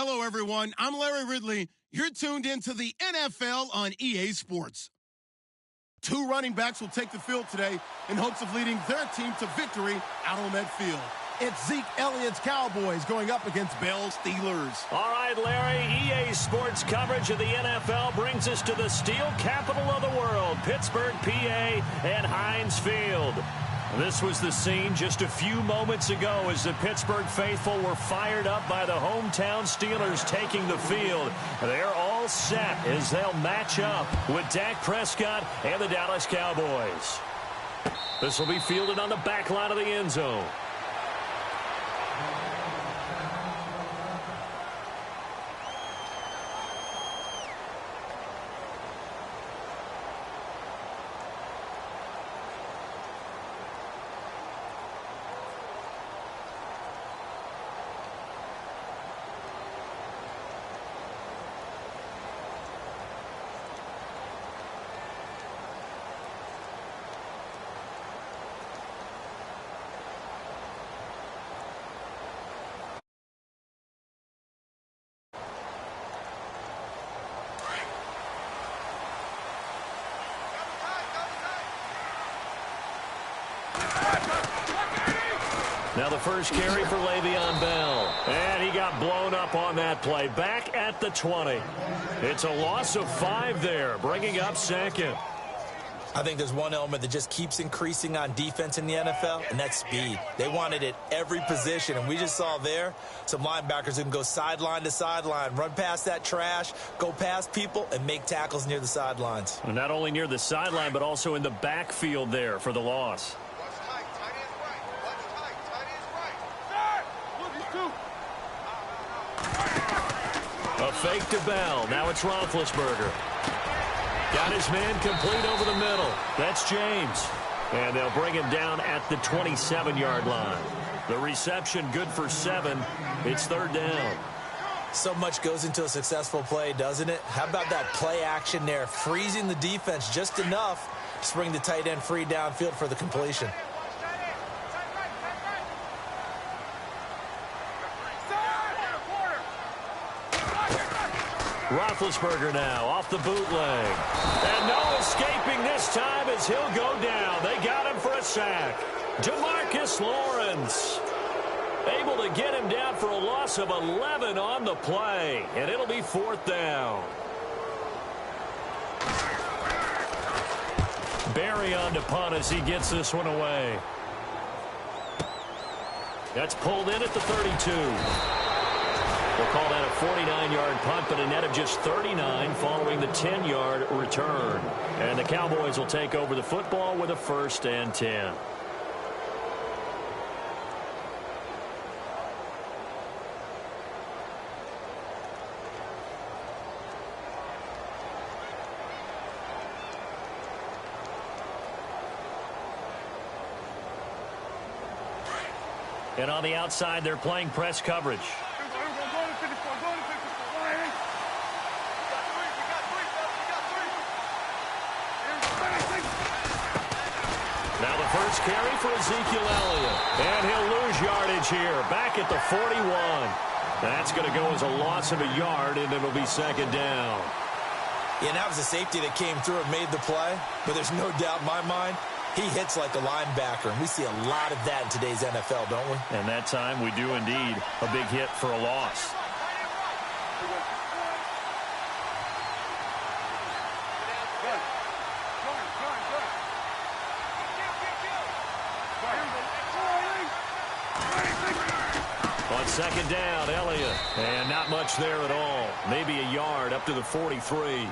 Hello, everyone. I'm Larry Ridley. You're tuned into the NFL on EA Sports. Two running backs will take the field today in hopes of leading their team to victory out on that field. It's Zeke Elliott's Cowboys going up against Bell's Steelers. All right, Larry, EA Sports coverage of the NFL brings us to the steel capital of the world, Pittsburgh, PA, and Heinz Field. This was the scene just a few moments ago as the Pittsburgh faithful were fired up by the hometown Steelers taking the field. They're all set as they'll match up with Dak Prescott and the Dallas Cowboys. This will be fielded on the back line of the end zone. Now the first carry for Le'Veon Bell. And he got blown up on that play. Back at the 20. It's a loss of 5 there, bringing up second. I think there's one element that just keeps increasing on defense in the NFL, and that's speed. They want it at every position, and we just saw there some linebackers who can go sideline to sideline, run past that trash, go past people, and make tackles near the sidelines. And not only near the sideline, but also in the backfield there for the loss. A fake to Bell. Now it's Roethlisberger. Got his man complete over the middle. That's James. And they'll bring him down at the 27-yard line. The reception good for 7. It's third down. So much goes into a successful play, doesn't it? How about that play action there? Freezing the defense just enough to bring the tight end free downfield for the completion. Roethlisberger now off the bootleg. And no escaping this time as he'll go down. They got him for a sack. DeMarcus Lawrence able to get him down for a loss of 11 on the play. And it'll be fourth down. Barry on to punt as he gets this one away. That's pulled in at the 32. We'll call that a 49-yard punt, but a net of just 39 following the 10-yard return. And the Cowboys will take over the football with a 1st and 10. And on the outside, they're playing press coverage. Now the first carry for Ezekiel Elliott. And he'll lose yardage here. Back at the 41. That's going to go as a loss of a yard, and it'll be second down. Yeah, and that was a safety that came through and made the play. But there's no doubt in my mind, he hits like a linebacker. And we see a lot of that in today's NFL, don't we? And that time we do indeed. A big hit for a loss. On second down, Elliott. And not much there at all. Maybe a yard up to the 43.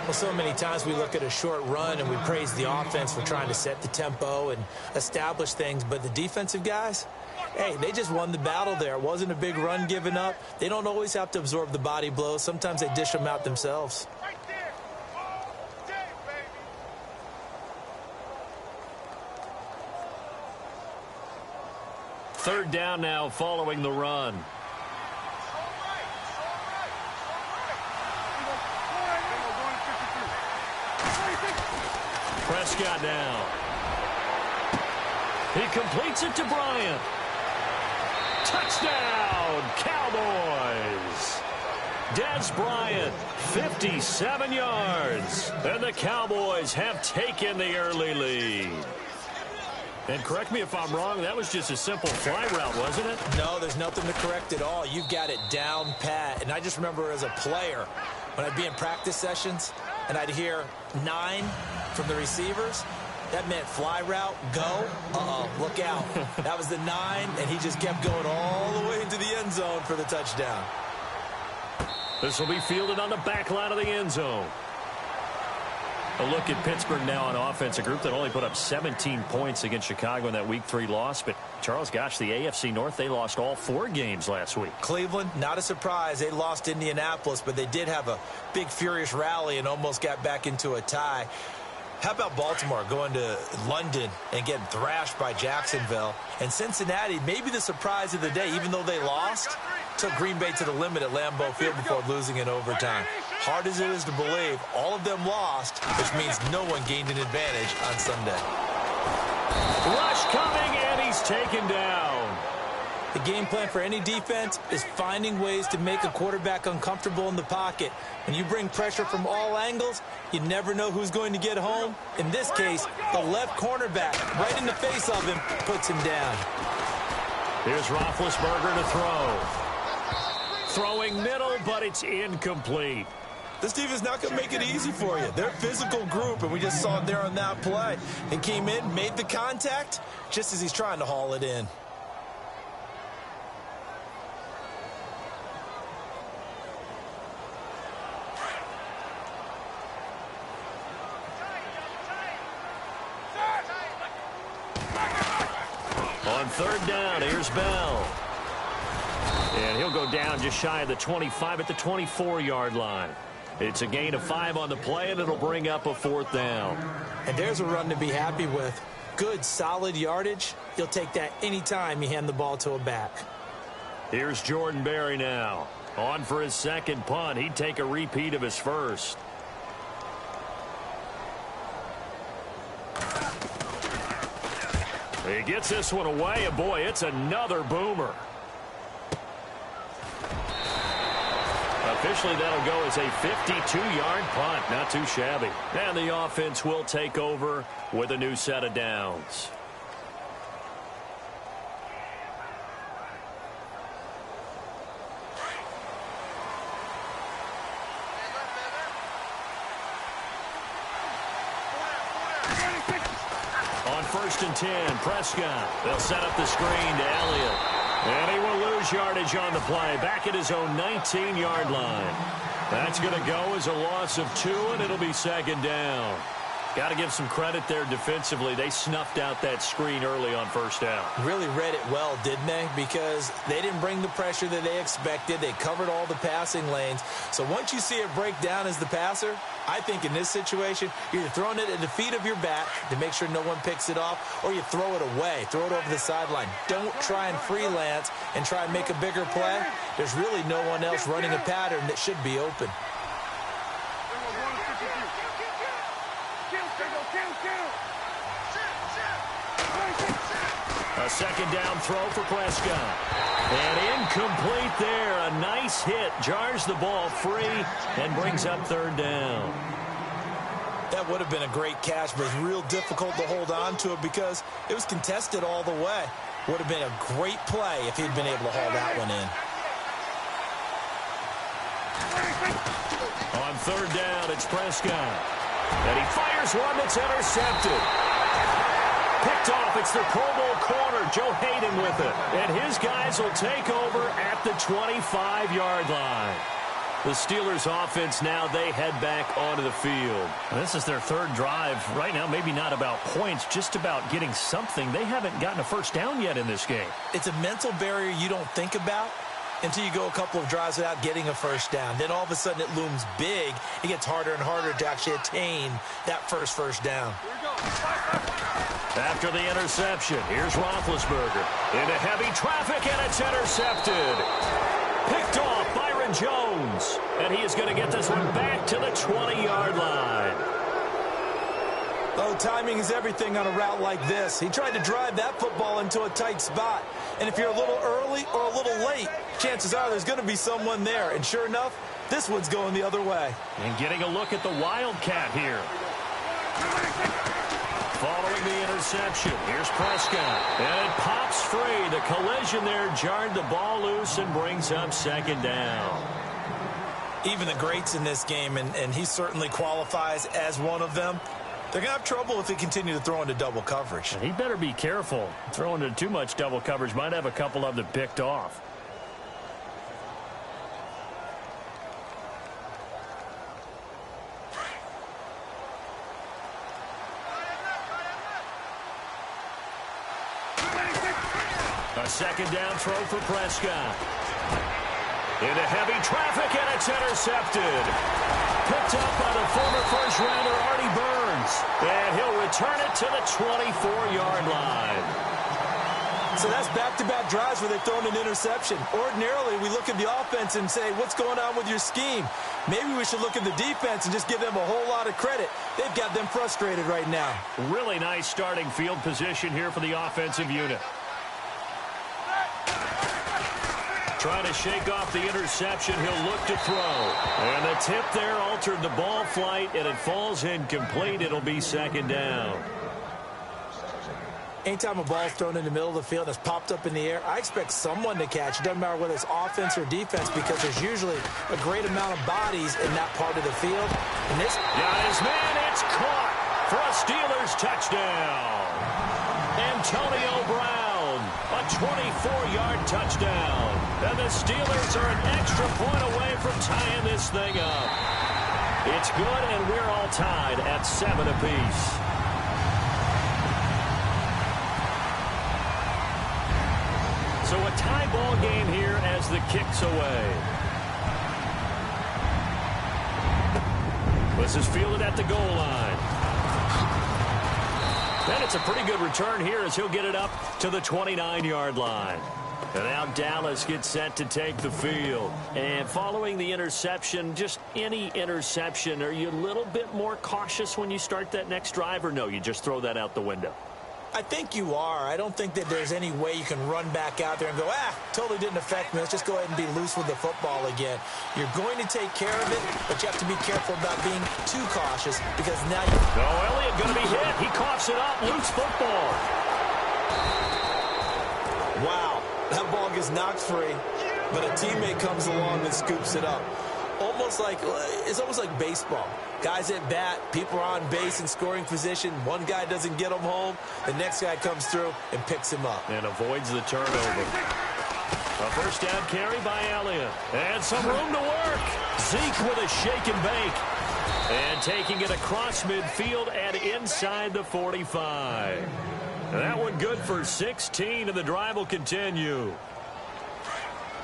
Well, so many times we look at a short run and we praise the offense for trying to set the tempo and establish things. But the defensive guys, hey, they just won the battle there. It wasn't a big run given up. They don't always have to absorb the body blows. Sometimes they dish them out themselves. Third down now following the run. Prescott now. He completes it to Bryant. Touchdown! touchdown, Cowboys. Dez Bryant, 57 yards. And the Cowboys have taken the early lead. And correct me if I'm wrong, that was just a simple fly route, wasn't it? No, there's nothing to correct at all. You've got it down pat. And I just remember as a player, when I'd be in practice sessions and I'd hear 9 from the receivers, that meant fly route, go. Uh-oh, look out. That was the 9, and he just kept going all the way into the end zone for the touchdown. This will be fielded on the back line of the end zone. A look at Pittsburgh now on offense, a group that only put up 17 points against Chicago in that Week 3 loss. But, Charles, gosh, the AFC North, they lost all 4 games last week. Cleveland, not a surprise. They lost Indianapolis, but they did have a big, furious rally and almost got back into a tie. How about Baltimore going to London and getting thrashed by Jacksonville? And Cincinnati, maybe the surprise of the day, even though they lost, took Green Bay to the limit at Lambeau Field before losing in overtime. Hard as it is to believe, all of them lost, which means no one gained an advantage on Sunday. Rush coming, and he's taken down. The game plan for any defense is finding ways to make a quarterback uncomfortable in the pocket. When you bring pressure from all angles, you never know who's going to get home. In this case, the left cornerback, right in the face of him, puts him down. Here's Roethlisberger to throw. Throwing middle, but it's incomplete. This defense is not going to make it easy for you. They're a physical group, and we just saw it there on that play. And came in, made the contact, just as he's trying to haul it in. On third down, here's Bell. And he'll go down just shy of the 25 at the 24-yard line. It's a gain of 5 on the play, and it'll bring up a 4th down. And there's a run to be happy with. Good, solid yardage. You'll take that anytime you hand the ball to a back. Here's Jordan Berry now. On for his second punt. He'd take a repeat of his first. He gets this one away, and boy, it's another boomer. Officially, that'll go as a 52-yard punt. Not too shabby. And the offense will take over with a new set of downs. On 1st and 10, Prescott. They'll set up the screen to Elliott. And he will lose yardage on the play. Back at his own 19-yard line. That's going to go as a loss of 2, and it'll be 2nd down. Got to give some credit there defensively. They snuffed out that screen early on 1st down. Really read it well, didn't they? Because they didn't bring the pressure that they expected. They covered all the passing lanes. So once you see it break down as the passer, I think in this situation, you're either throwing it at the feet of your back to make sure no one picks it off, or you throw it away, throw it over the sideline. Don't try and freelance and try and make a bigger play. There's really no one else running a pattern that should be open. A 2nd down throw for Prescott. And incomplete there. A nice hit. Jars the ball free and brings up 3rd down. That would have been a great catch, but it's real difficult to hold on to it because it was contested all the way. Would have been a great play if he'd been able to haul that one in. On 3rd down, it's Prescott. And he fires one that's intercepted. Picked off. It's the Pro Bowl corner, Joe Hayden with it. And his guys will take over at the 25-yard line. The Steelers offense now, they head back onto the field. This is their 3rd drive. Right now, maybe not about points, just about getting something. They haven't gotten a 1st down yet in this game. It's a mental barrier you don't think about until you go a couple of drives without getting a 1st down. Then all of a sudden it looms big. It gets harder and harder to actually attain that first down. After the interception, here's Roethlisberger. Into heavy traffic, and it's intercepted. Picked off Byron Jones. And he is going to get this one back to the 20-yard line. Oh, timing is everything on a route like this. He tried to drive that football into a tight spot. And if you're a little early or a little late, chances are there's going to be someone there. And sure enough, this one's going the other way. And getting a look at the Wildcat here. Following the interception, here's Prescott. And it pops free. The collision there jarred the ball loose and brings up second down. Even the greats in this game, and he certainly qualifies as one of them, they're going to have trouble if they continue to throw into double coverage. And he better be careful. Throwing into too much double coverage might have a couple of them picked off. A second down throw for Prescott. Into heavy traffic, and it's intercepted. Picked up by the former first-rounder Artie Burns. And he'll return it to the 24-yard line. So that's back-to-back drives where they've thrown an interception. Ordinarily, we look at the offense and say, what's going on with your scheme? Maybe we should look at the defense and just give them a whole lot of credit. They've got them frustrated right now. Really nice starting field position here for the offensive unit. Trying to shake off the interception. He'll look to throw. And the tip there altered the ball flight, and it falls incomplete. It'll be second down. Anytime a ball's thrown in the middle of the field that's popped up in the air, I expect someone to catch. It doesn't matter whether it's offense or defense, because there's usually a great amount of bodies in that part of the field. And this got his man. It's caught for a Steelers touchdown. Antonio Brown, a 24-yard touchdown. And the Steelers are an extra point away from tying this thing up. It's good, and we're all tied at 7 apiece. So a tie ball game here as the kick's away. This is fielded at the goal line. And it's a pretty good return here as he'll get it up to the 29-yard line. And now Dallas gets set to take the field. And following the interception, just any interception, are you a little bit more cautious when you start that next drive, or no, you just throw that out the window? I think you are. I don't think that there's any way you can run back out there and go, totally didn't affect me. Let's just go ahead and be loose with the football again. You're going to take care of it, but you have to be careful about being too cautious, because now you... Oh, Elliott going to be hit. He coughs it up. Loose football. Wow. That ball gets knocked free, but a teammate comes along and scoops it up. It's almost like baseball. Guys at bat, people are on base in scoring position. One guy doesn't get him home. The next guy comes through and picks him up. And avoids the turnover. A first down carry by Elliott. And some room to work. Zeke with a shake and bake. And taking it across midfield and inside the 45. That one good for 16, and the drive will continue.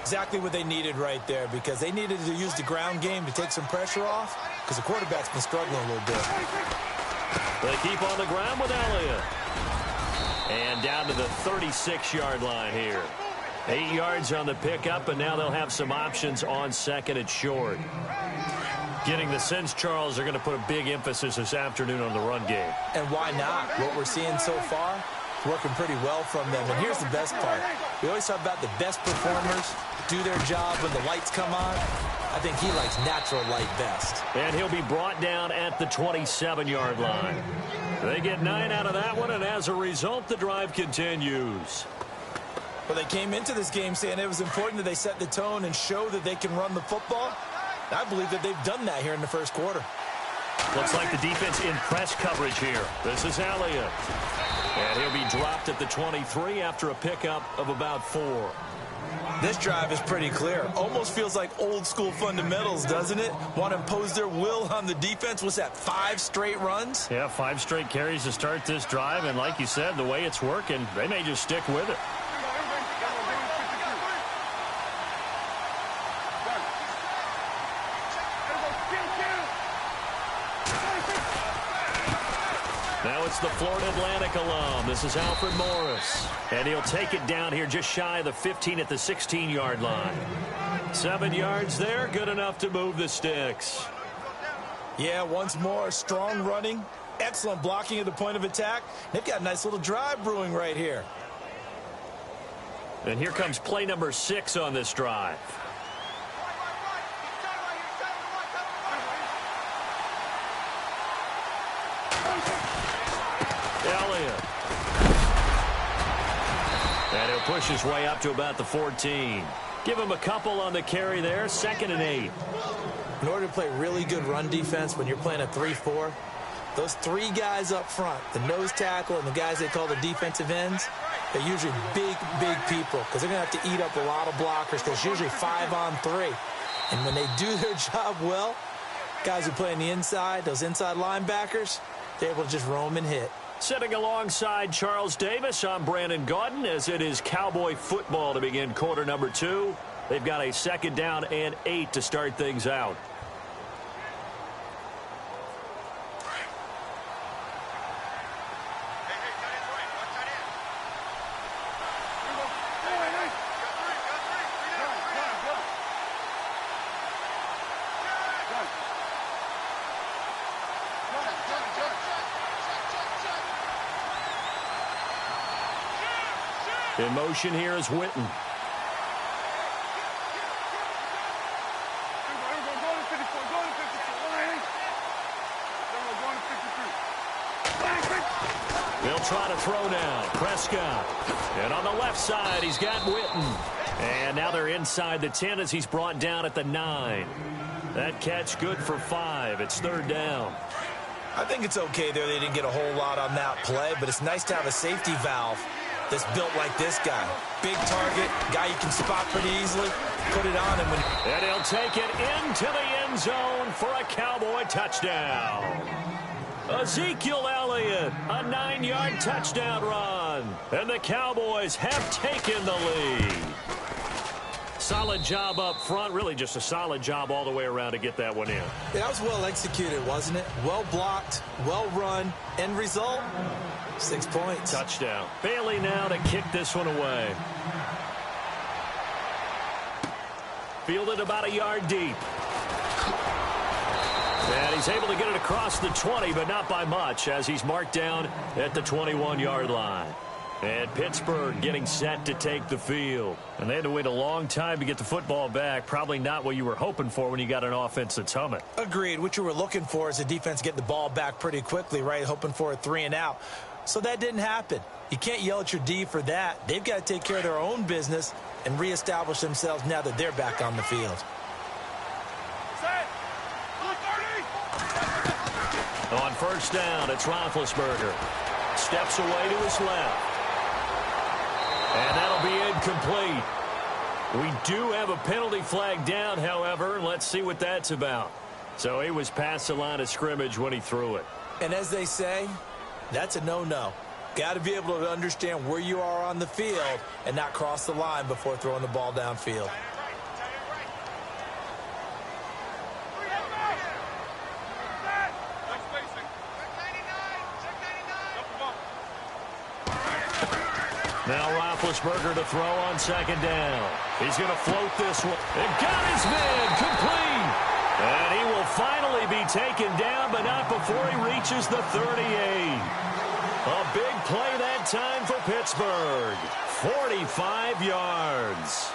Exactly what they needed right there, because they needed to use the ground game to take some pressure off, because the quarterback's been struggling a little bit. They keep on the ground with Elliott. And down to the 36-yard line here. 8 yards on the pickup, and now they'll have some options on second and short. Getting the sense, Charles, are going to put a big emphasis this afternoon on the run game. And why not? What we're seeing so far, working pretty well from them. And here's the best part. We always talk about the best performers do their job when the lights come on. I think he likes natural light best. And he'll be brought down at the 27-yard line. They get 9 out of that one, and as a result, the drive continues. Well, they came into this game saying it was important that they set the tone and show that they can run the football. I believe that they've done that here in the first quarter. Looks like the defense in press coverage here. This is Elliott. And he'll be dropped at the 23 after a pickup of about 4. This drive is pretty clear. Almost feels like old school fundamentals, doesn't it? Want to impose their will on the defense. What's that, 5 straight runs? Yeah, 5 straight carries to start this drive. And like you said, the way it's working, they may just stick with it. Now it's the Florida Atlantic alum. This is Alfred Morris. And he'll take it down here just shy of the 15 at the 16-yard line. 7 yards there, good enough to move the sticks. Yeah, once more, strong running. Excellent blocking at the point of attack. They've got a nice little drive brewing right here. And here comes play number 6 on this drive. Elliott. And he'll push his way up to about the 14. Give him a couple on the carry there. 2nd and 8. In order to play really good run defense when you're playing a 3-4, those 3 guys up front, the nose tackle and the guys they call the defensive ends, they're usually big people because they're going to have to eat up a lot of blockers because it's usually 5-on-3. And when they do their job well, guys who play on the inside, those inside linebackers, they're able to just roam and hit. Sitting alongside Charles Davis, I'm Brandon Gaudin as it is Cowboy football to begin quarter number 2. They've got a 2nd down and 8 to start things out. In motion here is Witten. They'll try to throw now. Prescott. And on the left side, he's got Witten. And now they're inside the 10 as he's brought down at the 9. That catch good for 5. It's 3rd down. I think it's okay there. They didn't get a whole lot on that play, but it's nice to have a safety valve that's built like this guy. Big target, guy you can spot pretty easily. Put it on him. And he'll take it into the end zone for a Cowboy touchdown. Ezekiel Elliott, a 9-yard touchdown run. And the Cowboys have taken the lead. Solid job up front. Really just a solid job all the way around to get that one in. Yeah, that was well executed, wasn't it? Well blocked, well run. End result, 6 points. Touchdown. Bailey now to kick this one away. Fielded about a yard deep. And he's able to get it across the 20, but not by much as he's marked down at the 21-yard line. And Pittsburgh getting set to take the field. And they had to wait a long time to get the football back. Probably not what you were hoping for when you got an offense that's humming. Agreed. What you were looking for is a defense getting the ball back pretty quickly, right? Hoping for a 3-and-out. So that didn't happen. You can't yell at your D for that. They've got to take care of their own business and reestablish themselves now that they're back on the field. On 1st down, it's Roethlisberger. Steps away to his left. And that'll be incomplete. We do have a penalty flag down, however, and let's see what that's about. So he was past the line of scrimmage when he threw it. And as they say, that's a no-no. Got to be able to understand where you are on the field and not cross the line before throwing the ball downfield. Now Roethlisberger to throw on 2nd down. He's going to float this one. And got his man complete. And he will finally be taken down, but not before he reaches the 38. A big play that time for Pittsburgh. 45 yards.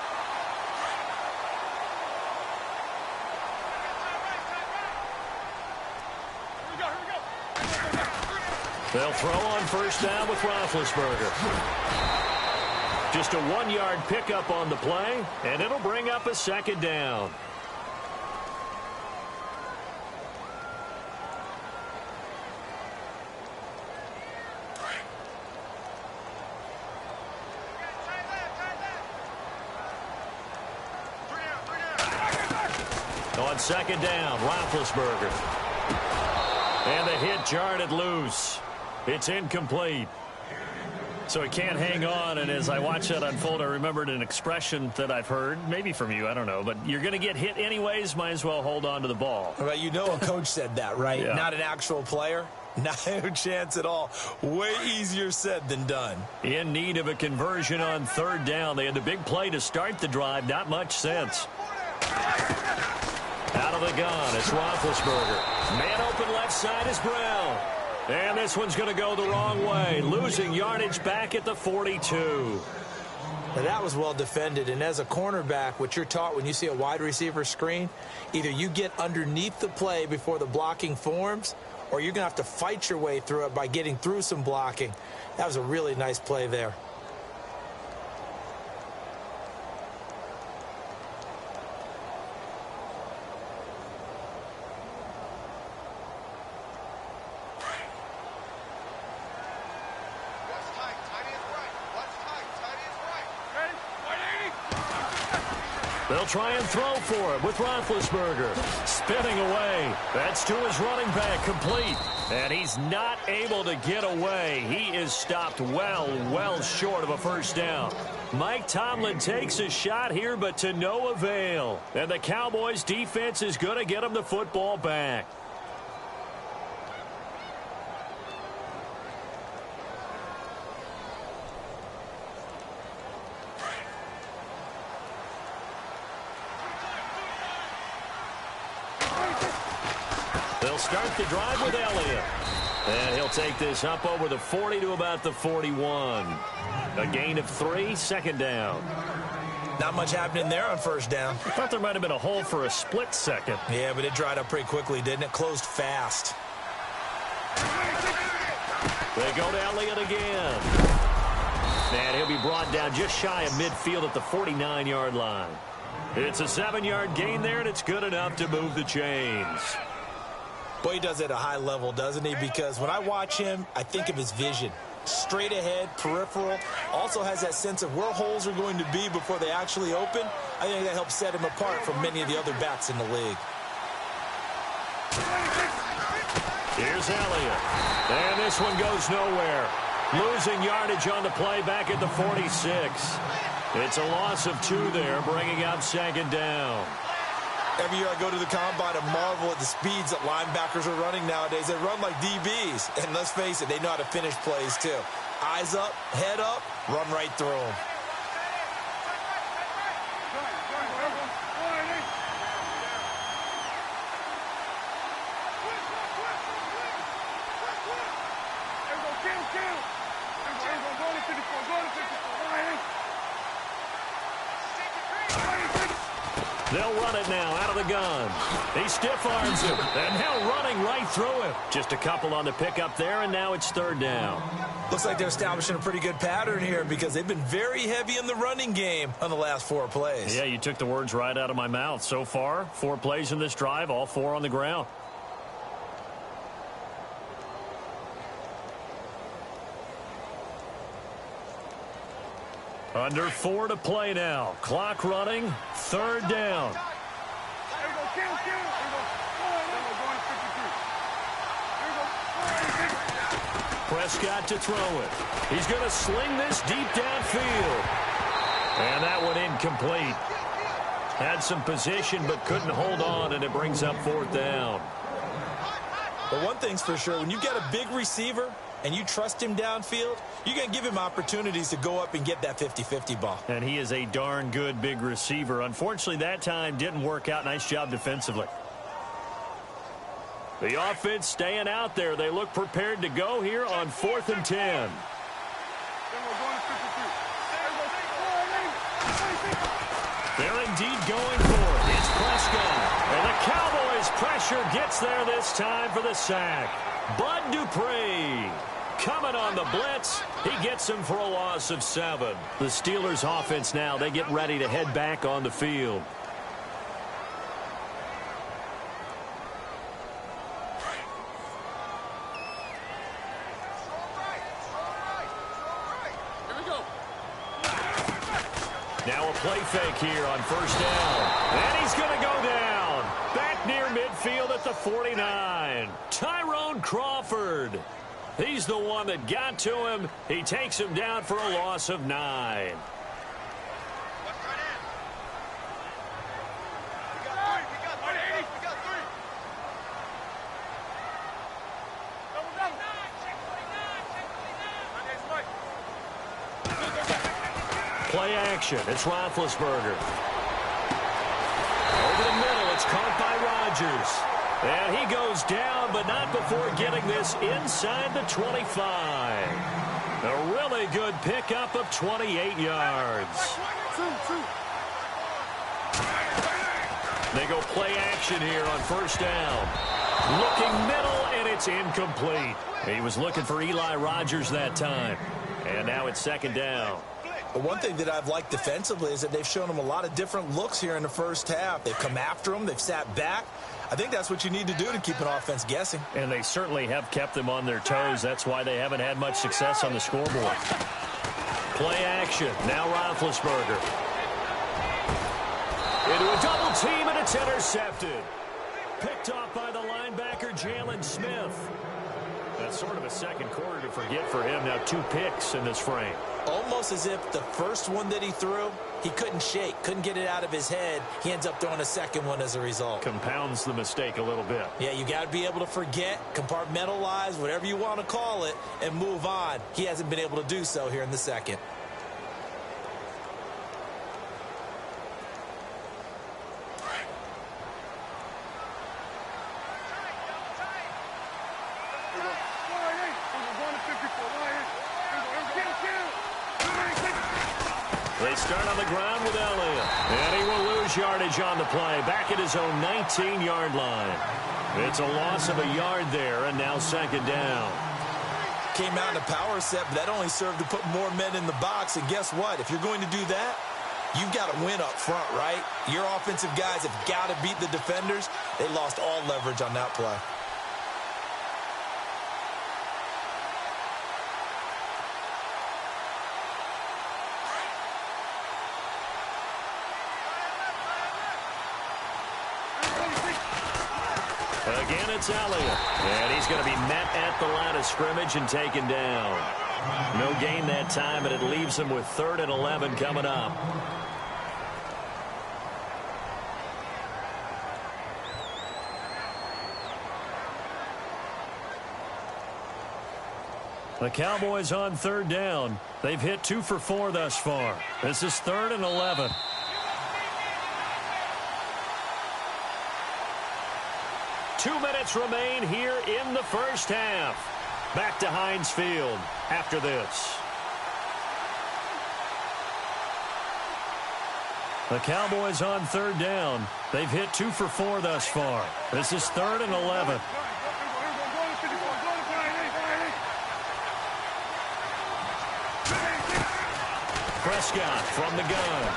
They'll throw on 1st down with Roethlisberger. Just a 1-yard pickup on the play, and it'll bring up a 2nd down. On 2nd down, Roethlisberger. And the hit jarred it loose. It's incomplete. So he can't hang on, and as I watch that unfold, I remembered an expression that I've heard, maybe from you, I don't know, but you're going to get hit anyways, might as well hold on to the ball. Well, you know a coach said that, right? Yeah. Not an actual player. No chance at all. Way easier said than done. In need of a conversion on 3rd down. They had the big play to start the drive, not much sense. Out of the gun, it's Roethlisberger. Man open left side is Brown. And this one's going to go the wrong way, losing yardage back at the 42. Now that was well defended, and as a cornerback, what you're taught when you see a wide receiver screen, either you get underneath the play before the blocking forms, or you're going to have to fight your way through it by getting through some blocking. That was a really nice play there. They'll try and throw for it with Roethlisberger. Spinning away. That's to his running back, complete. And he's not able to get away. He is stopped well short of a first down. Mike Tomlin takes a shot here, but to no avail. And the Cowboys' defense is going to get him the football back. They'll start the drive with Elliott. And he'll take this up over the 40 to about the 41. A gain of 3, second down. Not much happening there on first down. I thought there might have been a hole for a split second. Yeah, but it dried up pretty quickly, didn't it? Closed fast. They go to Elliott again. And he'll be brought down just shy of midfield at the 49-yard line. It's a 7-yard gain there, and it's good enough to move the chains. Boy, he does it at a high level, doesn't he? Because when I watch him, I think of his vision. Straight ahead, peripheral. Also has that sense of where holes are going to be before they actually open. I think that helps set him apart from many of the other backs in the league. Here's Elliott. And this one goes nowhere. Losing yardage on the play back at the 46. It's a loss of 2 there, bringing up second down. Every year I go to the combine and marvel at the speeds that linebackers are running nowadays. They run like DBs. And let's face it, they know how to finish plays too. Eyes up, head up, run right through them. They'll run it now out of the gun. He stiff-arms him, and now running right through him. Just a couple on the pickup there, and now it's third down. Looks like they're establishing a pretty good pattern here because they've been very heavy in the running game on the last 4 plays. Yeah, you took the words right out of my mouth. So far, 4 plays in this drive, all 4 on the ground. Under 4 to play now. Clock running. Third down. Prescott to throw it. He's going to sling this deep downfield. And that one incomplete. Had some position but couldn't hold on, and it brings up fourth down. But one thing's for sure, when you've got a big receiver and you trust him downfield, you're going to give him opportunities to go up and get that 50-50 ball. And he is a darn good big receiver. Unfortunately, that time didn't work out. Nice job defensively. The offense staying out there. They look prepared to go here on 4th and 10. They're indeed going for it. It's Prescott. And the Cowboys' pressure gets there this time for the sack. Bud Dupree coming on the blitz. He gets him for a loss of 7. The Steelers' offense now, they get ready to head back on the field. Now a play fake here on first down. And he's going to go down. Back near midfield at the 49. Tyrone Crawford. He's the one that got to him. He takes him down for a loss of 9. Play action. It's Roethlisberger. Over the middle, it's caught by Rodgers. And he goes down, but not before getting this inside the 25. A really good pickup of 28 yards. They go play action here on first down. Looking middle, and it's incomplete. He was looking for Eli Rogers that time. And now it's second down. But one thing that I've liked defensively is that they've shown him a lot of different looks here in the first half. They've come after him. They've sat back. I think that's what you need to do to keep an offense guessing. And they certainly have kept them on their toes. That's why they haven't had much success on the scoreboard. Play action. Now Roethlisberger. Into a double team, and it's intercepted. Picked off by the linebacker, Jalen Smith. That's sort of a second quarter to forget for him. Now 2 picks in this frame. Almost as if the first one that he threw, he couldn't shake, couldn't get it out of his head. He ends up throwing a second one as a result. Compounds the mistake a little bit. Yeah, you got to be able to forget, compartmentalize, whatever you want to call it, and move on. He hasn't been able to do so here in the second. They start on the ground with Elliott. And he will lose yardage on the play. Back at his own 19-yard line. It's a loss of a yard there, and now second down. Came out in a power set, but that only served to put more men in the box. And guess what? If you're going to do that, you've got to win up front, right? Your offensive guys have got to beat the defenders. They lost all leverage on that play. Again, it's Elliott. And he's going to be met at the line of scrimmage and taken down. No gain that time, and it leaves him with 3rd and 11 coming up. The Cowboys on 3rd down. They've hit 2 for 4 thus far. This is 3rd and 11. Two minutes remain here in the first half. Back to Heinz Field after this. The Cowboys on 3rd down. They've hit 2 for 4 thus far. This is 3rd and 11. Prescott from the gun.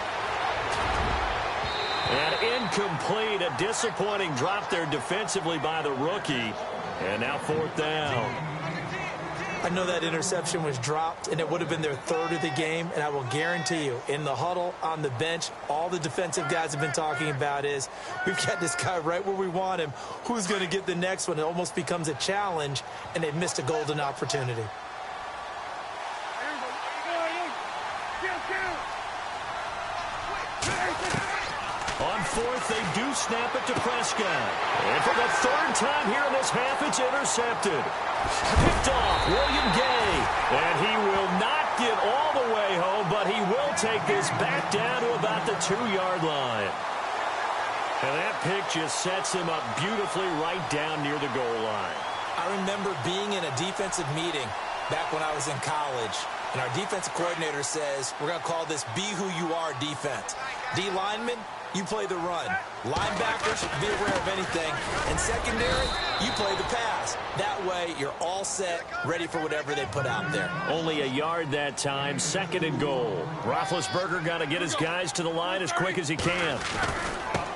And incomplete, a disappointing drop there defensively by the rookie. And now 4th down. I know that interception was dropped, and it would have been their 3rd of the game. And I will guarantee you, in the huddle, on the bench, all the defensive guys have been talking about is, we've got this guy right where we want him. Who's going to get the next one? It almost becomes a challenge, and they've missed a golden opportunity. On 4th, they do snap it to Prescott. And for the 3rd time here in this half, it's intercepted. Picked off, William Gay. And he will not get all the way home, but he will take this back down to about the 2-yard line. And that pick just sets him up beautifully right down near the goal line. I remember being in a defensive meeting back when I was in college, and our defensive coordinator says, we're going to call this Be Who You Are defense. D linemen, you play the run. Linebackers, be aware of anything. And secondary, you play the pass. That way, you're all set, ready for whatever they put out there. Only a yard that time, 2nd and goal. Roethlisberger got to get his guys to the line as quick as he can.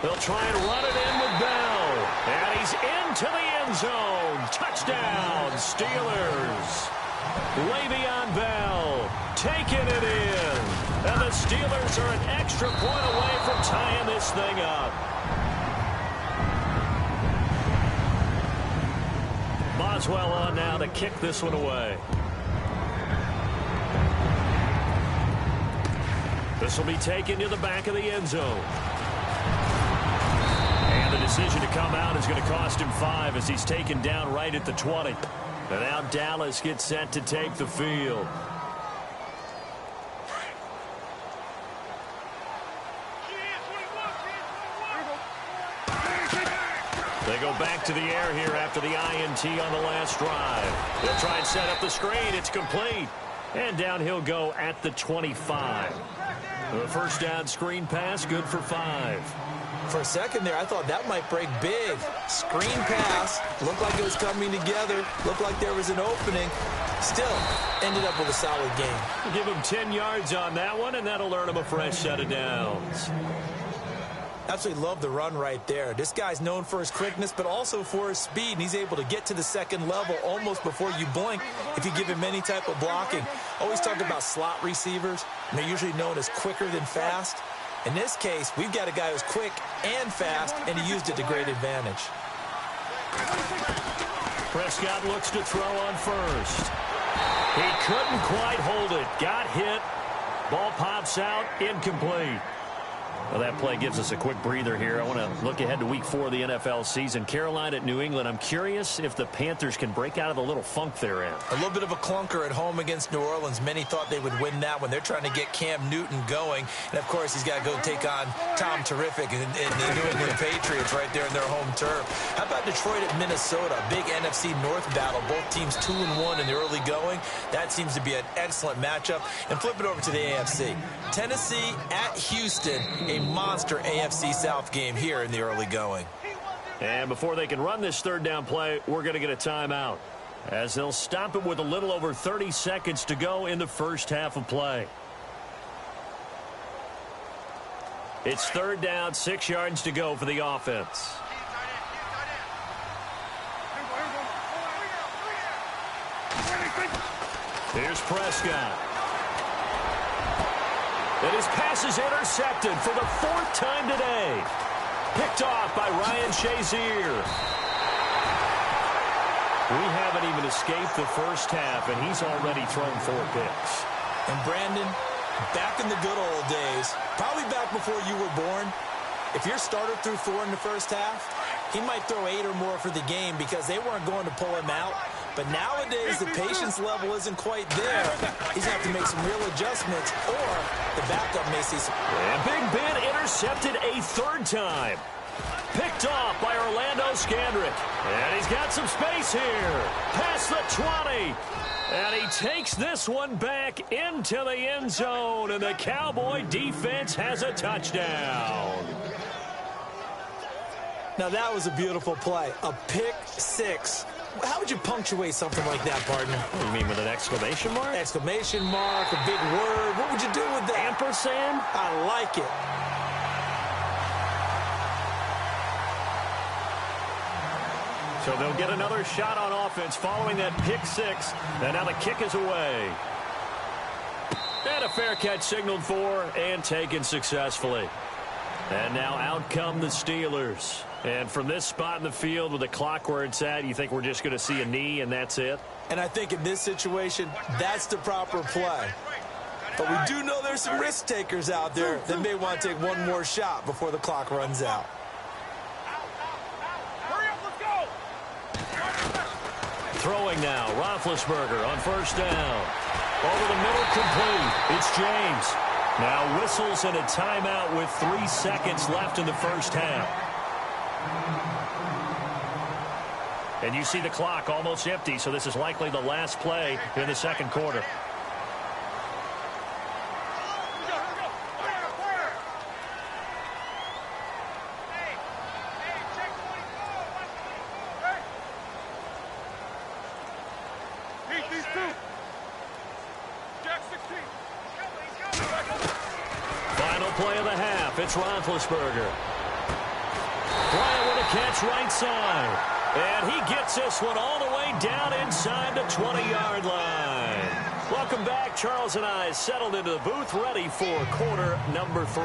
They'll try and run it in with Bell. And he's into the end zone. Touchdown, Steelers. Le'Veon Bell taking it in. And the Steelers are an extra point away from tying this thing up. Boswell on now to kick this one away. This will be taken to the back of the end zone. And the decision to come out is going to cost him 5 as he's taken down right at the 20. And now Dallas gets set to take the field. They go back to the air here after the INT on the last drive. They'll try and set up the screen. It's complete. And down he'll go at the 25. The first down screen pass, good for 5. For a second there, I thought that might break big. Screen pass, looked like it was coming together, looked like there was an opening. Still, ended up with a solid game. Give him 10 yards on that one, and that'll earn him a fresh set of downs. Absolutely love the run right there. This guy's known for his quickness, but also for his speed, and he's able to get to the second level almost before you blink if you give him any type of blocking. Always talk about slot receivers, and they're usually known as quicker than fast. In this case, we've got a guy who's quick and fast, and he used it to great advantage. Prescott looks to throw on first. He couldn't quite hold it. Got hit. Ball pops out. Incomplete. Well, that play gives us a quick breather here. I want to look ahead to week 4 of the NFL season. Carolina at New England. I'm curious if the Panthers can break out of the little funk they're in. A little bit of a clunker at home against New Orleans. Many thought they would win that one. They're trying to get Cam Newton going. And, of course, he's got to go take on Tom Terrific and the New England Patriots right there in their home turf. How about Detroit at Minnesota? Big NFC North battle. Both teams 2-1 in the early going. That seems to be an excellent matchup. And flip it over to the AFC. Tennessee at Houston. A monster AFC South game here in the early going. And before they can run this third down play, we're going to get a timeout, as they'll stop it with a little over 30 seconds to go in the first half of play. It's third down, 6 yards to go for the offense. Here's Prescott. And his pass is intercepted for the 4th time today. Picked off by Ryan Shazier. We haven't even escaped the first half, and he's already thrown 4 picks. And Brandon, back in the good old days, probably back before you were born, if your starter threw 4 in the first half, he might throw 8 or more for the game because they weren't going to pull him out. But nowadays, the patience level isn't quite there. He's going to have to make some real adjustments, or the backup may see some. And Big Ben intercepted a 3rd time. Picked off by Orlando Scandrick. And he's got some space here. Past the 20. And he takes this one back into the end zone. And the Cowboy defense has a touchdown. Now, that was a beautiful play. A pick 6. How would you punctuate something like that, partner? What do you mean, with an exclamation mark? Exclamation mark, a big word. What would you do with that? Ampersand? I like it. So they'll get another shot on offense following that pick 6. And now the kick is away. And a fair catch signaled for and taken successfully. And now out come the Steelers. And from this spot in the field with the clock where it's at, you think we're just going to see a knee and that's it? And I think in this situation, that's the proper play. But we do know there's some risk takers out there that may want to take one more shot before the clock runs out. Throwing now, Roethlisberger on first down. Over the middle, complete. It's James. Now whistles and a timeout with 3 seconds left in the first half. And you see the clock almost empty, so this is likely the last play in the second quarter. Final play of the half. It's Roethlisberger. Bryant with a catch right side. And he gets this one all the way down inside the 20-yard line. Welcome back. Charles and I settled into the booth, ready for quarter number 3.